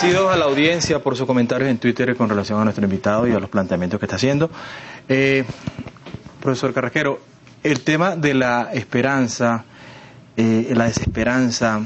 Agradecidos a la audiencia por sus comentarios en Twitter con relación a nuestro invitado y a los planteamientos que está haciendo. Profesor Carrasquero, el tema de la esperanza, la desesperanza,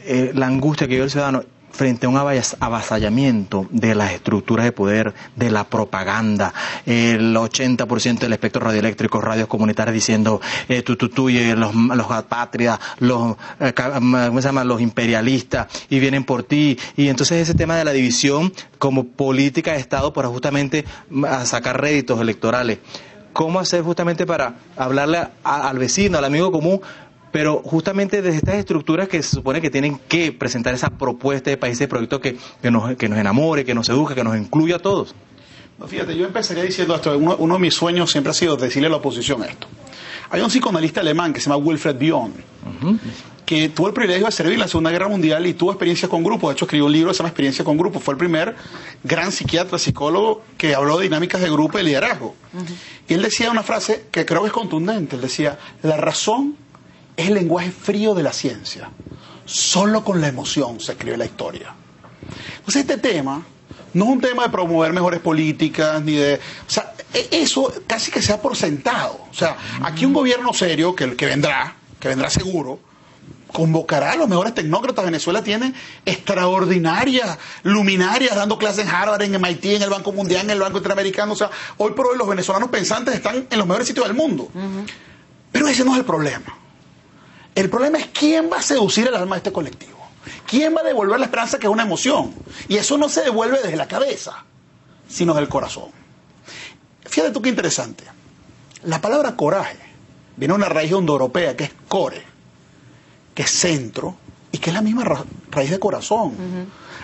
la angustia que vive el ciudadano frente a un avasallamiento de las estructuras de poder, de la propaganda, el 80% del espectro radioeléctrico, radios comunitarias diciendo y los apátridas, ¿cómo se llama?, los imperialistas, y vienen por ti, y entonces ese tema de la división como política de Estado para justamente sacar réditos electorales. ¿Cómo hacer justamente para hablarle al vecino, al amigo común, pero justamente desde estas estructuras que se supone que tienen que presentar esa propuesta de país, de proyecto que nos enamore, que nos eduque, que nos incluya a todos? No, fíjate, yo empezaría diciendo esto. Uno de mis sueños siempre ha sido decirle a la oposición esto. Hay un psicoanalista alemán que se llama Wilfred Bion, que tuvo el privilegio de servir en la Segunda Guerra Mundial y tuvo experiencias con grupos. De hecho, escribió un libro que se llama Experiencia con Grupos. Fue el primer gran psiquiatra, psicólogo que habló de dinámicas de grupo y de liderazgo. Y él decía una frase que creo que es contundente. Él decía, la razón es el lenguaje frío de la ciencia. Solo con la emoción se escribe la historia. Entonces este tema no es un tema de promover mejores políticas, ni de... O sea, eso casi que se ha por sentado. O sea, aquí un gobierno serio, que vendrá seguro, convocará a los mejores tecnócratas. Venezuela tiene extraordinarias luminarias dando clases en Harvard, en MIT, en el Banco Mundial, en el Banco Interamericano. O sea, hoy por hoy los venezolanos pensantes están en los mejores sitios del mundo. Pero ese no es el problema. El problema es quién va a seducir el alma de este colectivo. ¿Quién va a devolver la esperanza, que es una emoción? Y eso no se devuelve desde la cabeza, sino del corazón. Fíjate tú qué interesante. La palabra coraje viene de una raíz indoeuropea que es core, que es centro, y que es la misma raíz de corazón.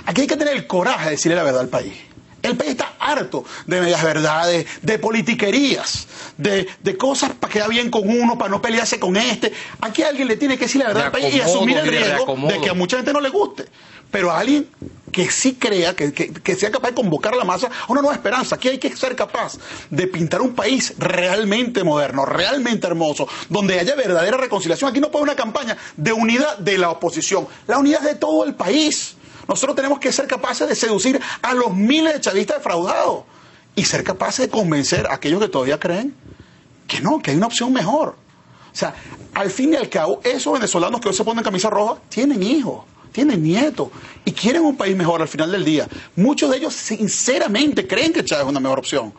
Aquí hay que tener el coraje de decirle la verdad al país. El país está harto de medias verdades, de politiquerías, de cosas para quedar bien con uno, para no pelearse con este. Aquí alguien le tiene que decir la verdad al país y asumir el riesgo de que a mucha gente no le guste. Pero a alguien que sí crea, que sea capaz de convocar a la masa a una nueva esperanza. Aquí hay que ser capaz de pintar un país realmente moderno, realmente hermoso, donde haya verdadera reconciliación. Aquí no puede haber una campaña de unidad de la oposición. La unidad es de todo el país. Nosotros tenemos que ser capaces de seducir a los miles de chavistas defraudados y ser capaces de convencer a aquellos que todavía creen que no, que hay una opción mejor. O sea, al fin y al cabo, esos venezolanos que hoy se ponen camisa roja tienen hijos, tienen nietos y quieren un país mejor al final del día. Muchos de ellos sinceramente creen que Chávez es una mejor opción.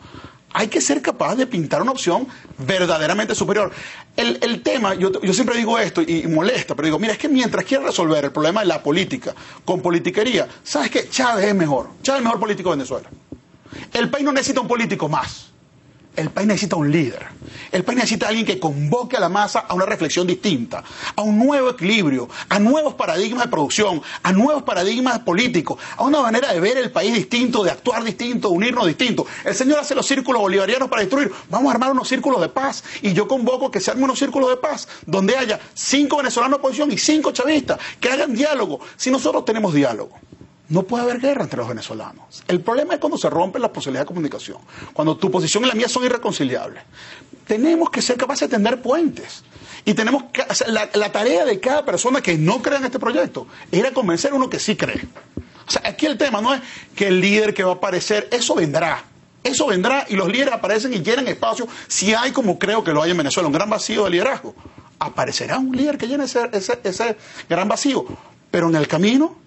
Hay que ser capaz de pintar una opción verdaderamente superior. El tema, yo siempre digo esto y molesta, pero digo, mira, es que mientras quiera resolver el problema de la política con politiquería, ¿sabes qué? Chávez es mejor. Chávez es el mejor político de Venezuela. El país no necesita un político más. El país necesita un líder. El país necesita a alguien que convoque a la masa a una reflexión distinta, a un nuevo equilibrio, a nuevos paradigmas de producción, a nuevos paradigmas políticos, a una manera de ver el país distinto, de actuar distinto, de unirnos distinto. El señor hace los círculos bolivarianos para destruir. Vamos a armar unos círculos de paz. Y yo convoco que se armen unos círculos de paz donde haya 5 venezolanos de oposición y 5 chavistas que hagan diálogo. Si nosotros tenemos diálogo, no puede haber guerra entre los venezolanos. El problema es cuando se rompen las posibilidades de comunicación, cuando tu posición y la mía son irreconciliables. Tenemos que ser capaces de tender puentes. Y tenemos que, o sea, la tarea de cada persona que no crea en este proyecto es ir a convencer a uno que sí cree. O sea, aquí el tema no es que el líder que va a aparecer, eso vendrá. Eso vendrá y los líderes aparecen y llenan espacio. Si hay, como creo que lo hay en Venezuela, un gran vacío de liderazgo, aparecerá un líder que llene ese gran vacío. Pero en el camino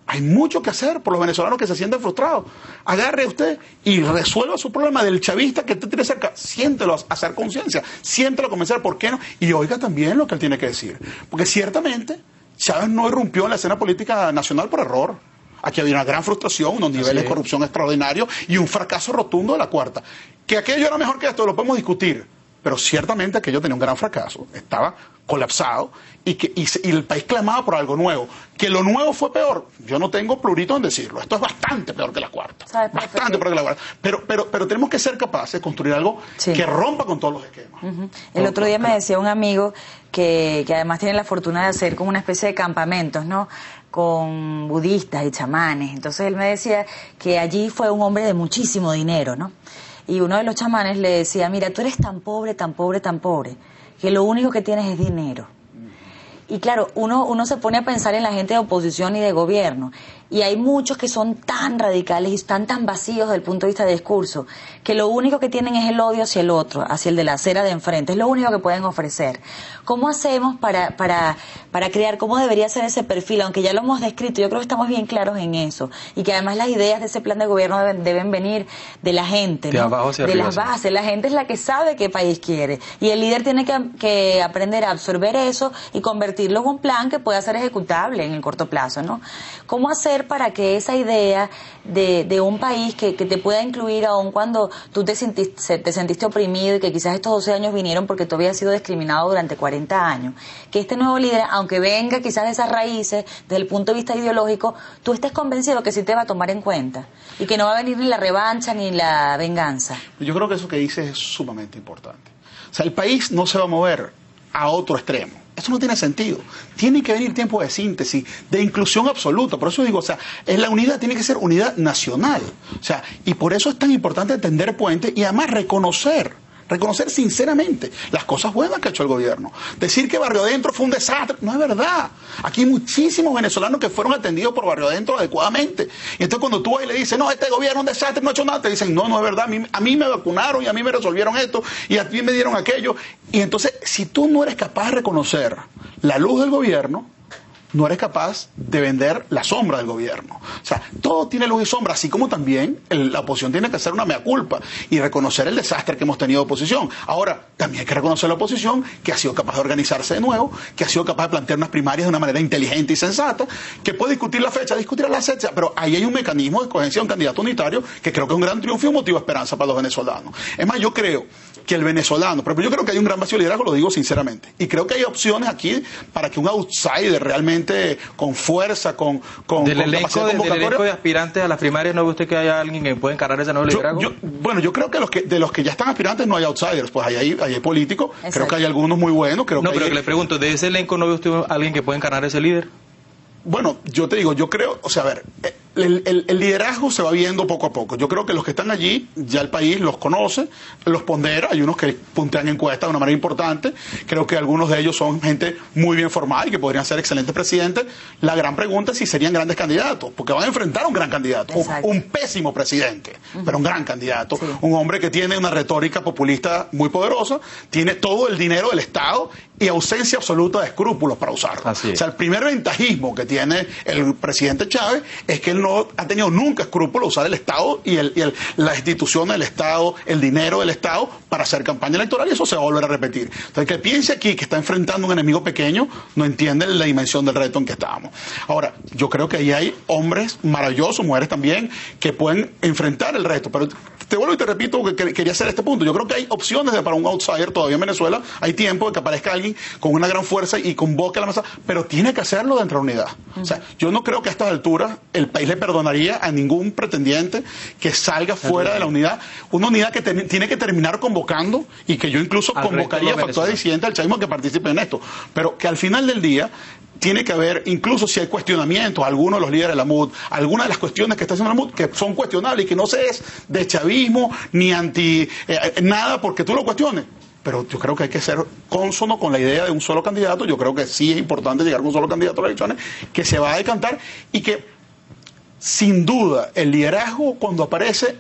hay mucho que hacer por los venezolanos que se sienten frustrados. Agarre usted y resuelva su problema del chavista que usted tiene cerca. Siéntelo a hacer conciencia, siéntelo a convencer, ¿por qué no? Y oiga también lo que él tiene que decir. Porque ciertamente Chávez no irrumpió en la escena política nacional por error. Aquí había una gran frustración, unos niveles de corrupción extraordinarios y un fracaso rotundo de la cuarta. Que aquello era mejor que esto, lo podemos discutir. Pero ciertamente aquello tenía un gran fracaso, estaba colapsado y el país clamaba por algo nuevo. Que lo nuevo fue peor, yo no tengo plurito en decirlo, esto es bastante peor que la cuarta, bastante peor que la cuarta. Pero tenemos que ser capaces de construir algo que rompa con todos los esquemas. El otro día me decía un amigo que además tiene la fortuna de hacer como una especie de campamentos, ¿no?, con budistas y chamanes. Entonces él me decía que allí fue un hombre de muchísimo dinero, ¿no? Y uno de los chamanes le decía, mira, tú eres tan pobre, tan pobre, tan pobre, que lo único que tienes es dinero. Y claro, uno se pone a pensar en la gente de oposición y de gobierno. Y hay muchos que son tan radicales y están tan vacíos desde el punto de vista del discurso, que lo único que tienen es el odio hacia el otro, hacia el de la acera de enfrente. Es lo único que pueden ofrecer. ¿Cómo hacemos para crear, cómo debería ser ese perfil? Aunque ya lo hemos descrito, yo creo que estamos bien claros en eso. Y que además las ideas de ese plan de gobierno deben venir de la gente, de ¿no? abajo hacia de arriba, las sí. bases. La gente es la que sabe qué país quiere. Y el líder tiene que aprender a absorber eso y convertirlo en un plan que pueda ser ejecutable en el corto plazo, ¿no? ¿Cómo hacer para que esa idea de un país que te pueda incluir aun cuando tú te sentiste oprimido y que quizás estos 12 años vinieron porque tú habías sido discriminado durante 40 años, que este nuevo líder, aunque venga quizás de esas raíces, desde el punto de vista ideológico, tú estés convencido que sí te va a tomar en cuenta y que no va a venir ni la revancha ni la venganza? Yo creo que eso que dices es sumamente importante. O sea, el país no se va a mover a otro extremo. Eso no tiene sentido. Tiene que venir tiempo de síntesis, de inclusión absoluta. Por eso digo, o sea, la unidad tiene que ser unidad nacional. O sea, y por eso es tan importante tender puentes y además reconocer sinceramente las cosas buenas que ha hecho el gobierno. Decir que Barrio Adentro fue un desastre, no es verdad. Aquí hay muchísimos venezolanos que fueron atendidos por Barrio Adentro adecuadamente. Y entonces cuando tú vas y le dices, no, este gobierno es un desastre, no ha hecho nada, te dicen, no, no es verdad, a mí me vacunaron y a mí me resolvieron esto y a mí me dieron aquello. Y entonces, si tú no eres capaz de reconocer la luz del gobierno, no eres capaz de vender la sombra del gobierno. O sea, todo tiene luz y sombra, así como también la oposición tiene que hacer una mea culpa y reconocer el desastre que hemos tenido de oposición. Ahora, también hay que reconocer la oposición que ha sido capaz de organizarse de nuevo, que ha sido capaz de plantear unas primarias de una manera inteligente y sensata, que puede discutir la fecha, pero ahí hay un mecanismo de escogencia de un candidato unitario que creo que es un gran triunfo y un motivo de esperanza para los venezolanos. Es más, yo creo que el venezolano, pero yo creo que hay un gran vacío de liderazgo, lo digo sinceramente, y creo que hay opciones aquí para que un outsider realmente con fuerza, con del capacidad elenco convocatoria. de aspirantes a las primarias, ¿no ve usted que haya alguien que pueda encarar ese nuevo liderazgo? Yo creo que de los que ya están aspirantes no hay outsiders, pues ahí hay políticos. Exacto. Creo que hay algunos muy buenos. Pero que le pregunto, ¿de ese elenco no ve usted alguien que pueda encarnar ese líder? Bueno, yo te digo, yo creo, o sea, a ver, el liderazgo se va viendo poco a poco. Yo creo que los que están allí, ya el país los conoce, los pondera, hay unos que puntean encuestas de una manera importante, creo que algunos de ellos son gente muy bien formada y que podrían ser excelentes presidentes. La gran pregunta es si serían grandes candidatos, porque van a enfrentar a un gran candidato, un pésimo presidente, pero un gran candidato, sí. Un hombre que tiene una retórica populista muy poderosa, tiene todo el dinero del Estado y ausencia absoluta de escrúpulos para usarlo. O sea, el primer ventajismo que tiene el presidente Chávez es que él no ha tenido nunca escrúpulos de usar el Estado y las instituciones del Estado, el dinero del Estado para hacer campaña electoral, y eso se va a volver a repetir. Entonces, el que piense aquí que está enfrentando un enemigo pequeño no entiende la dimensión del reto en que estamos. Ahora, yo creo que ahí hay hombres maravillosos, mujeres también, que pueden enfrentar el reto, pero te vuelvo y te repito que quería hacer este punto. Yo creo que hay opciones para un outsider todavía en Venezuela. Hay tiempo de que aparezca alguien con una gran fuerza y convoque a la masa, pero tiene que hacerlo dentro de la unidad. O sea, yo no creo que a estas alturas el país le perdonaría a ningún pretendiente que salga fuera de la unidad. Una unidad que tiene que terminar convocando y que yo incluso convocaría a factores disidentes del chavismo que participen en esto. Pero que al final del día tiene que haber, incluso si hay cuestionamientos, algunos de los líderes de la MUD, algunas de las cuestiones que está haciendo la MUD que son cuestionables y que no se es de chavismo ni anti nada porque tú lo cuestiones. Pero yo creo que hay que ser cónsono con la idea de un solo candidato. Yo creo que sí es importante llegar con un solo candidato a las elecciones que se va a decantar y que, sin duda, el liderazgo cuando aparece,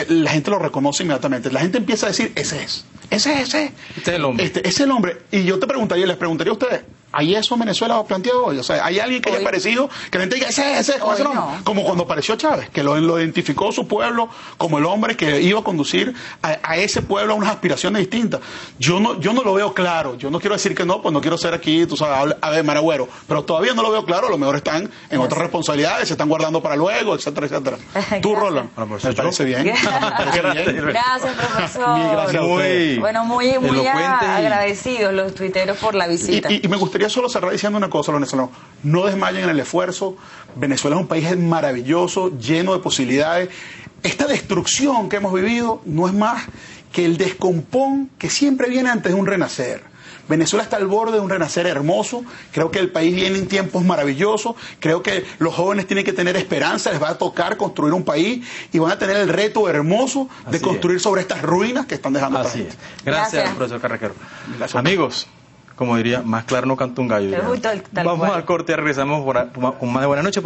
la gente lo reconoce inmediatamente. La gente empieza a decir, ese es. Este es el hombre. Este es el hombre. Y yo les preguntaría a ustedes, ¿hay eso en Venezuela planteado hoy? O sea, ¿hay alguien que haya parecido, que la gente diga, ese no? Como cuando apareció Chávez, que lo identificó su pueblo como el hombre que iba a conducir a ese pueblo a unas aspiraciones distintas. Yo no lo veo claro. Yo no quiero decir que no, pues no quiero ser aquí, tú sabes, a ver, maragüero. Pero todavía no lo veo claro. A lo mejor están en otras responsabilidades, se están guardando para luego, etcétera, etcétera. Tú, Roland, me parece bien. Gracias, profesor. Bueno, muy agradecidos los tuiteros por la visita. Y me gustaría solo cerrar diciendo una cosa a los venezolanos. No desmayen en el esfuerzo. Venezuela es un país maravilloso, lleno de posibilidades. Esta destrucción que hemos vivido no es más que el descompón que siempre viene antes de un renacer. Venezuela está al borde de un renacer hermoso. Creo que el país viene en tiempos maravillosos. Creo que los jóvenes tienen que tener esperanza. Les va a tocar construir un país y van a tener el reto hermoso de construir sobre estas ruinas que están dejando esta gente. Gracias, profesor Carraquero. Amigos, como diría, más claro no canta un gallo. Vamos al corte y regresamos con más de Buenas Noches.